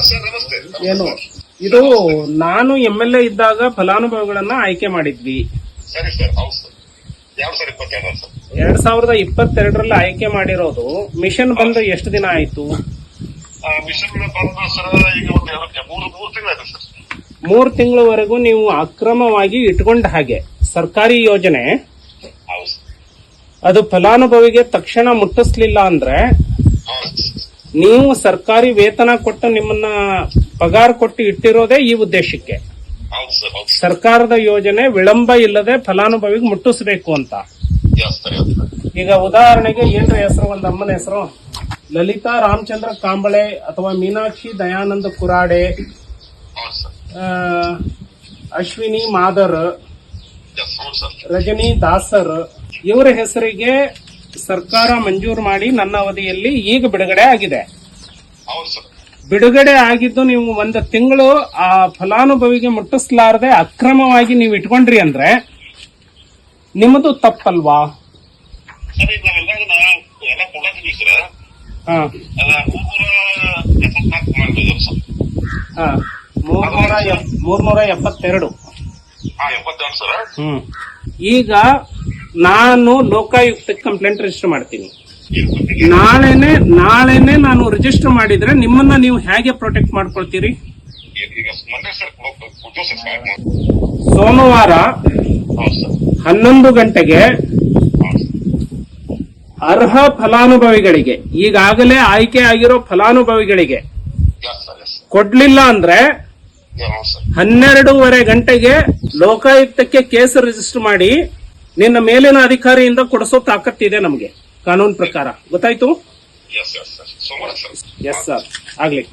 Sir ನಮಸ್ತೆ. ಏನು ಇದು ನಾನು MLA ಇದ್ದಾಗ ಫಲಾನುಭವಿಗಳನ್ನ ಆಯ್ಕೆ ಮಾಡಿದ್ವಿ. ಸರಿ ಸರ್, ಹೌದು ಸರ್. 2022 ಸರ್. 2022ರಲ್ಲಿ ಆಯ್ಕೆ ಮಾಡಿರೋದು. ಮಿಷನ್ ಬಂದು ಎಷ್ಟು ದಿನ ಆಯ್ತು? ಮಿಷನ್ ಬಂದು ಸರ್ ಈಗ ಒಂದು 3 ತಿಂಗಳಾಯ್ತು ಸರ್. 3 ತಿಂಗಳವರೆಗೂ ನೀವು ಅಕ್ರಮವಾಗಿ ಇಟ್ಕೊಂಡ ಹಾಗೆ ಸರ್ಕಾರಿ ಯೋಜನೆ ಹೌದು ಸರ್. ಅದು ಫಲಾನುಭವಿಗೆ ತಕ್ಷಣ ಮುಟ್ಟಿಸ್ಲಿಲ್ಲ ಅಂದ್ರೆ ಹೌದು ಸರ್. ನೀವು ಸರ್ಕಾರಿ ವೇತನ ಕೊಟ್ಟು ನಿಮ್ಮನ್ನ ಪಗಾರ ಕೊಟ್ಟು ಇಟ್ಟಿರೋದೇ ಈ ಉದ್ದೇಶಕ್ಕೆ. ಹೌದು ಸರ್, ಹೌದು ಸರ್. ಸರ್ಕಾರದ ಯೋಜನೆ ವಿಳಂಬ ಇಲ್ಲದೆ ಫಲಾನುಭವಿಗೆ ಮುಟ್ಟಿಸಬೇಕು ಅಂತ. Yes, ಸರ್, ಹೌದು ಸರ್. ಈಗ ಉದಾಹರಣೆಗೆ ಏನ್ರ ಹೆಸರು, ಒಂದು ಅಮ್ಮನ ಹೆಸರು ಲಲಿತಾ ರಾಮಚಂದ್ರ ಕಾಂಬಳೆ ಅಥವಾ ಮೀನಾಕ್ಷಿ ದಯಾನಂದ ಕುರಾಡೆ, ಹೌದು ಸರ್. ಅಶ್ವಿನಿ ಮಾದರ್, Yes, ಹೌದು ಸರ್. ರಜನಿ ದಾಸರ್ ಇವರ ಹೆಸರಿಗೆ ಸರ್ಕಾರ ಮಂಜೂರು ಮಾಡಿ ನನ್ನ ಅವಧಿಯಲ್ಲಿ ಈಗ ಬಿಡುಗಡೆ ಆಗಿದೆ. ಹೌದು ಸರ್. ಬಿಡುಗಡೆ ಆಗಿದ್ದು ನೀವು 1 ತಿಂಗಳು ಆ ಫಲಾನುಭವಿಗೆ ಮುಟ್ಟಿಸಲಾರದೆ ಅಕ್ರಮವಾಗಿ ನೀವು ಇಟ್ಕೊಂಡ್ರಿ ಅಂದ್ರೆ ನಿಮ್ಮದು ತಪ್ಪಲ್ವಾ? ಸರ್ ಈಗ ಎಲ್ಲ ಕೊಡೋದಿಲ್ಲ ಸರ್. ಹಾ 374 ಮಾಡ್ಬೋದು ಸರ್. ಹಾ 372. 72 ಸರ್. ಈಗ ನಾನು ಲೋಕಾಯುಕ್ತಕ್ಕೆ ಕಂಪ್ಲೇಂಟ್ ರಿಜಿಸ್ಟರ್ ಮಾಡ್ತೀನಿ. ನಾಳೆನೆ ನಾನು ರಿಜಿಸ್ಟರ್ ಮಾಡಿದ್ರೆ ನಿಮ್ಮನ್ನ ನೀವು ಹೇಗೆ ಪ್ರೊಟೆಕ್ಟ್ ಮಾಡ್ಕೊಳ್ತೀರಿ? ಈಗ ಮೊನ್ನೆ ಸರ್ ಕೊಟ್ಟು ಸರ್. ಸೋಮವಾರ ಹೌದು ಸರ್. 11 ಗಂಟೆಗೆ ಅರ್ಹ ಫಲಾನುಭವಿಗಳಿಗೆ, ಈಗಾಗಲೇ ಆಯ್ಕೆ ಆಗಿರೋ ಫಲಾನುಭವಿಗಳಿಗೆ Yes, sir, yes, sir. ಕೊಡ್ಲಿಲ್ಲ ಅಂದ್ರೆ Yeah, ಹೌದು ಸರ್. 12:30 ಗಂಟೆಗೆ ಲೋಕಾಯುಕ್ತಕ್ಕೆ ಕೇಸ್ ರಿಜಿಸ್ಟರ್ ಮಾಡಿ ನಿನ್ನ ಮೇಲಿನ ಅಧಿಕಾರಿಯಿಂದ ಕೊಡಿಸೋ ತಾಕತ್ತಿದೆ ನಮಗೆ ಕಾನೂನು ಪ್ರಕಾರ. ಗೊತ್ತಾಯ್ತು? Yes, yes, sir. ಸೋಮವಾರ ಸರ್. ಎಸ್ ಸರ್, ಆಗ್ಲಿ.